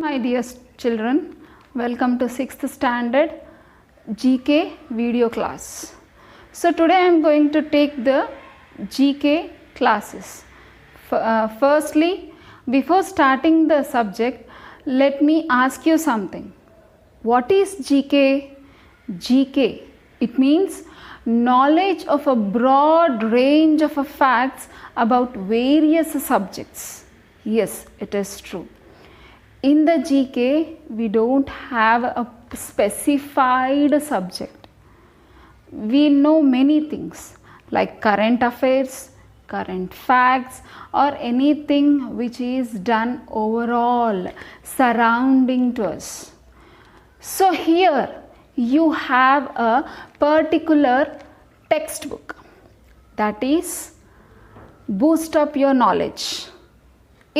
My dear children, welcome to 6th standard GK video class. So today I am going to take the GK classes. Firstly, before starting the subject, let me ask you something. What is GK? GK, it means knowledge of a broad range of facts about various subjects. Yes, it is true. In the GK, we don't have a specified subject. We know many things like current affairs, current facts, or anything which is done overall surrounding to us. So here you have a particular textbook, that is Boost Up Your Knowledge.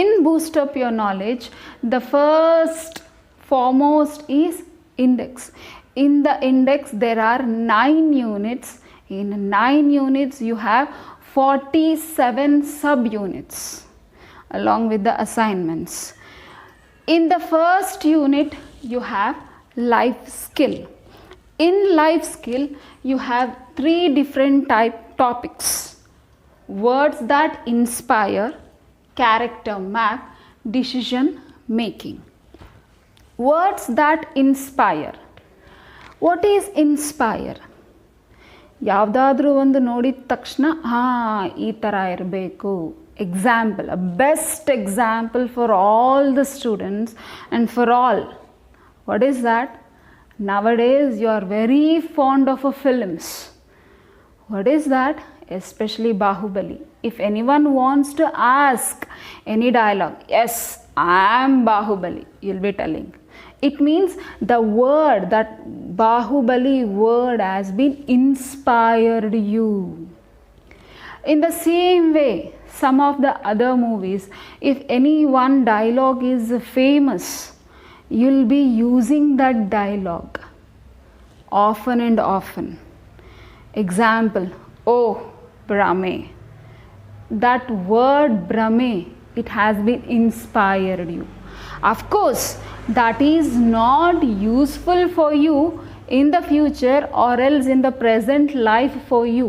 In Boost Up Your Knowledge, the foremost is index. In the index there are 9 units. In 9 units you have 47 subunits along with the assignments. In the first unit you have life skill. In life skill you have 3 different topics: words that inspire, character map, decision making. Words that inspire. What is inspire? ಯಾವುದಾದ್ರೂ ಒಂದು ನೋಡಿದ ತಕ್ಷಣ ಈ ಥರ ಇರಬೇಕು. Example, a best example for all the students and for all. What is that? Nowadays you are very fond of films. What is that? Especially Bahubali. If anyone wants to ask any dialogue, yes, I am Bahubali, you'll be telling. It means the word, that Bahubali word has been inspired you. In the same way, some of the other movies, if any one dialogue is famous, you'll be using that dialogue often and often. Example, oh Brahme. That word Brahme, it has been inspired you. Of course, that is not useful for you in the future or else in the present life for you,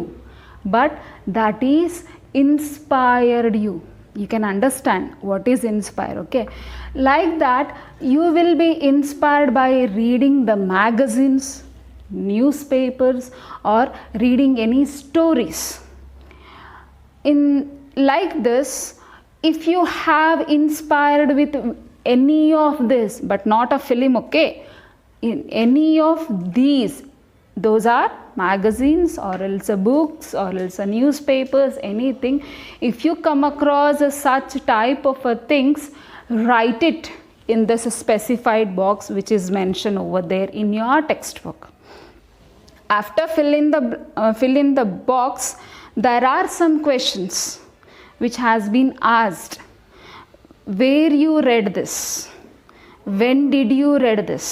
but that is inspired you. You can understand what is inspire, okay? Like that, you will be inspired by reading the magazines, newspapers, or reading any stories. Like this, if you have inspired with any of this, but not a film, okay? In any of these, those are magazines or else books or else newspapers, anything. If you come across such type of things, write it in this specified box which is mentioned over there in your textbook. After fill in the box, there are some questions which has been asked. Where you read this? When did you read this?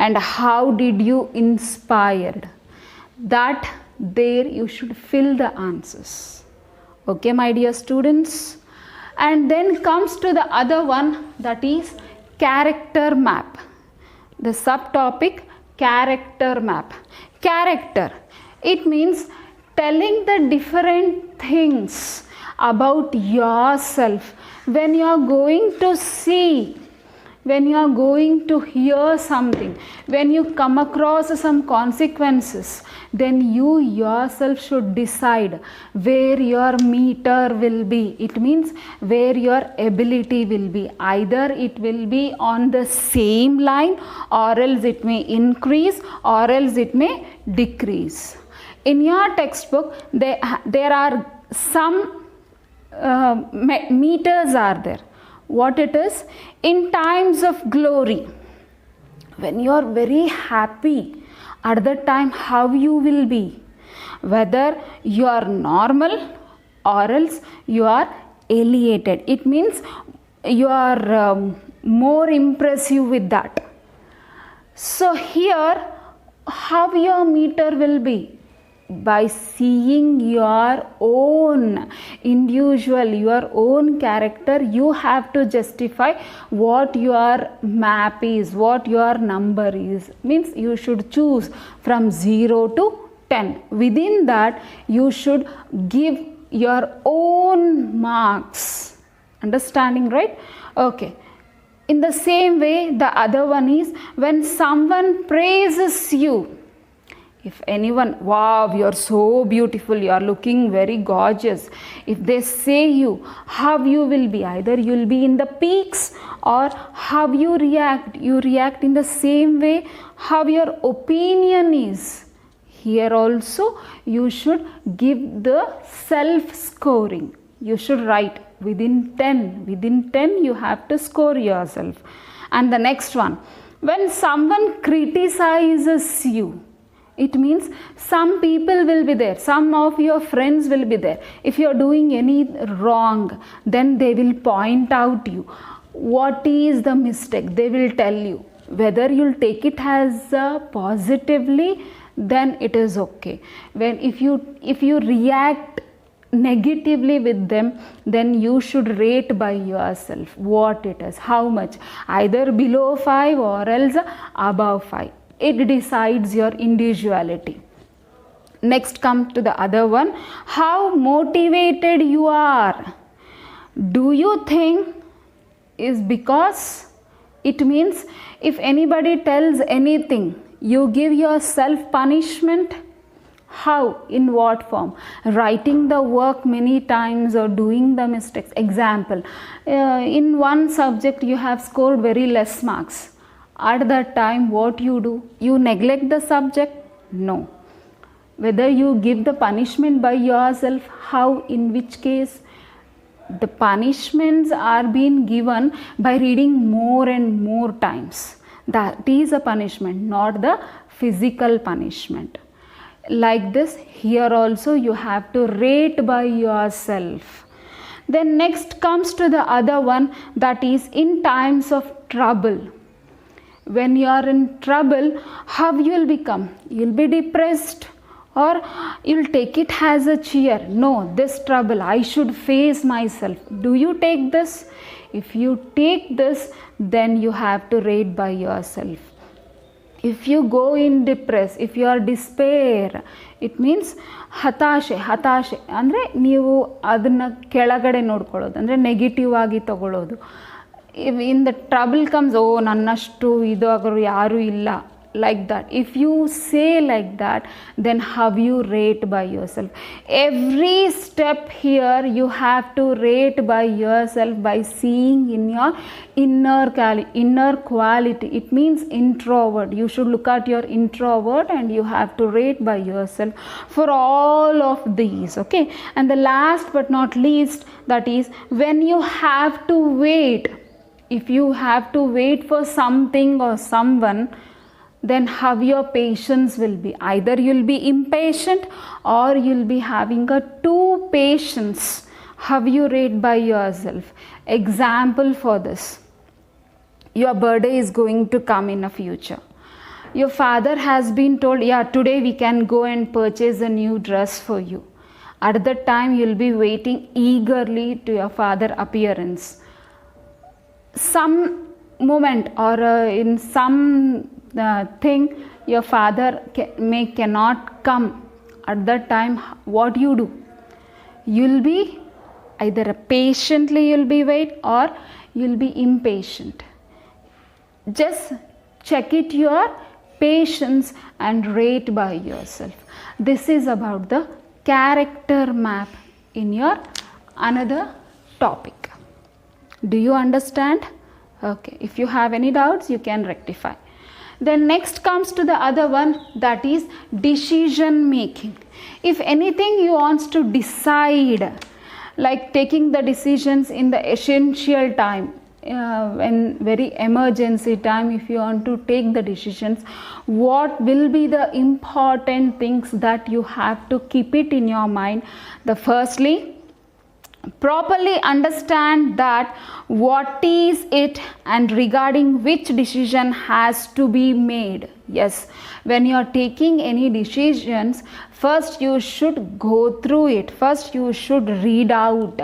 And how did you inspired? That there you should fill the answers. Okay, my dear students? And then comes to the other one, that is character map. The subtopic, character map. Character, it means telling the different things about yourself. When you are going to see, when you are going to hear something, when you come across some consequences, then you yourself should decide where your meter will be. It means where your ability will be. Either it will be on the same line, or else it may increase, or else it may decrease. In your textbook, there are some meters are there. What it is? In times of glory, when you are very happy, at that time how you will be? Whether you are normal or else you are elated. It means you are more impressive with that. So here, how your meter will be? by seeing your own individual, your own character. You have to justify what your map is, what your number is. Means you should choose from 0 to 10. Within that you should give your own marks. Understanding, right? Okay. In the same way, the other one is when someone praises you. If anyone, wow, you are so beautiful, you are looking very gorgeous. If they say you, how you will be? Either you will be in the peaks, or how you react. You react in the same way how your opinion is. Here also you should give the self scoring. You should write within 10. Within 10 you have to score yourself. And the next one, when someone criticizes you, it means some people will be there, some of your friends will be there. If you are doing any wrong, then they will point out you. What is the mistake? They will tell you. Whether you will take it as positively, then it is okay. When if you react negatively with them, then you should rate by yourself what it is, how much, either below 5 or else above 5. It decides your individuality. Next come to the other one, how motivated you are. Do you think is because, it means if anybody tells anything, you give yourself punishment. How? In what form? Writing the work many times or doing the mistakes. Example, in one subject you have scored very less marks. At that time what you do? You neglect the subject? No. Whether you give the punishment by yourself, how, in which case? The punishments are being given by reading more and more times. That is a punishment, not the physical punishment. Like this, here also you have to rate by yourself. Then next comes to the other one, that is in times of trouble. When you are in trouble, how you will become? You will be depressed, or you will take it as a cheer. No, this trouble I should face myself. Do you take this? If you take this, then you have to rate by yourself. If you go in depress, if you are despair, it means ಹತಾಶೆ ಅಂದರೆ ನೀವು ಅದನ್ನು ಕೆಳಗಡೆ ನೋಡ್ಕೊಳ್ಳೋದು, ಅಂದರೆ negative ಆಗಿ ತಗೊಳ್ಳೋದು. In the trouble comes, oh ನನ್ನಷ್ಟು ಇದು ಆಗೋರು ಯಾರೂ ಇಲ್ಲ, like that. If you say like that, then how you rate by yourself? Every step here you have to rate by yourself by seeing in your inner quality. It means introvert. You should look at your introvert and you have to rate by yourself for all of these. Okay. And the last but not least, that is when you have to wait. If you have to wait for something or someone, then how your patience will be. Either you will be impatient or you will be having a too patience. How you rate by yourself? Example for this, your birthday is going to come in a future. Your father has been told, yeah, today we can go and purchase a new dress for you. At that time you will be waiting eagerly to your father appearance. Some moment or in some thing your father cannot come. At that time what you do? You'll be either patiently you'll be wait, or you'll be impatient. Just check it your patience and rate by yourself. This is about the character map in your another topic. Do you understand? Okay. If you have any doubts, you can rectify. Then next comes to the other one, that is decision making. If anything you want to decide, like taking the decisions in the essential time, when very emergency time, if you want to take the decisions, what will be the important things that you have to keep it in your mind? The firstly, properly understand that what is it and regarding which decision has to be made. Yes, when you are taking any decisions, first you should go through it, first you should read out,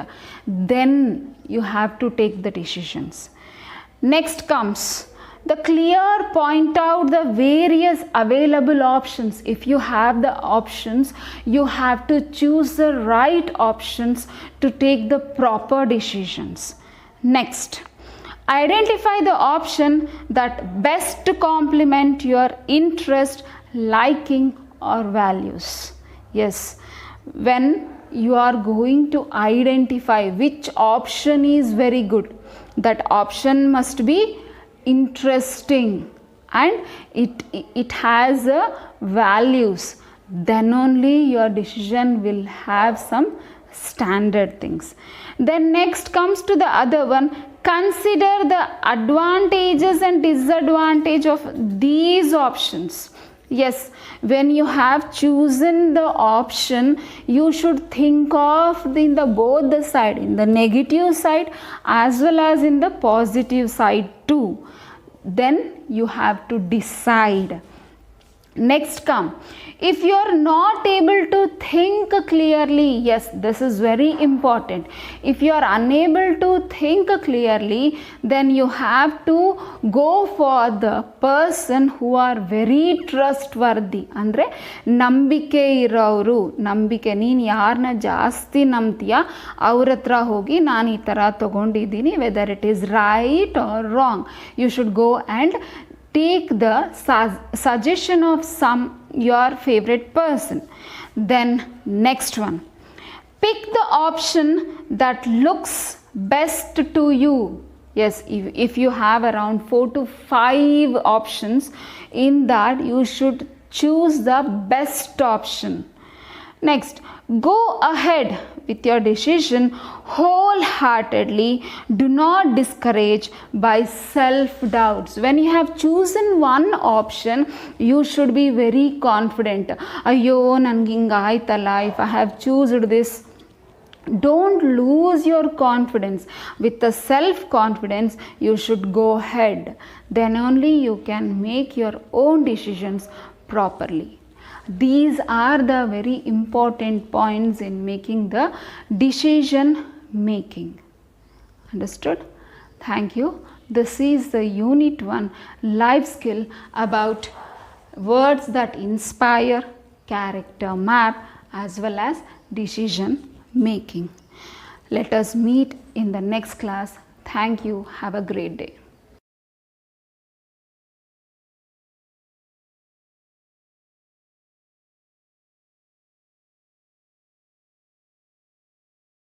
then you have to take the decisions. Next comes the clear point out the various available options. If you have the options, you have to choose the right options to take the proper decisions. Next, identify the option that best complement your interest, liking or values. Yes, when you are going to identify which option is very good, that option must be interesting and it has values, then only your decision will have some standard things. Then next comes to the other one, consider the advantages and disadvantages of these options. Yes, when you have chosen the option, you should think of in the both the side, in the negative side as well as in the positive side too. Then you have to decide. Next come, if you are not able to think clearly, yes, this is very important. If you are unable to think clearly, then you have to go for the person who are very trustworthy. Andre ನಂಬಿಕೆ ಇರೋರು, ನಂಬಿಕೆ ನೀನು ಯಾರನ್ನ ಜಾಸ್ತಿ ನಂಬ್ತೀಯ ಅವ್ರ ಹತ್ರ ಹೋಗಿ ನಾನು ಈ ಥರ ತೊಗೊಂಡಿದ್ದೀನಿ, whether it is right or wrong, you should go and take the suggestion of your favorite person. Then next one, pick the option that looks best to you. Yes, if you have around 4 to 5 options, in that you should choose the best option. Next, go ahead with your decision wholeheartedly. Do not discourage by self-doubts. When you have chosen one option, you should be very confident. Ayyo, nange hinga aitalla, if I have chosen this. Don't lose your confidence. With the self-confidence, you should go ahead. Then only you can make your own decisions properly. These are the very important points in making the decision making. Understood? Thank you. This is the Unit 1 life skill about words that inspire, character map as well as decision making. Let us meet in the next class. Thank you. Have a great day.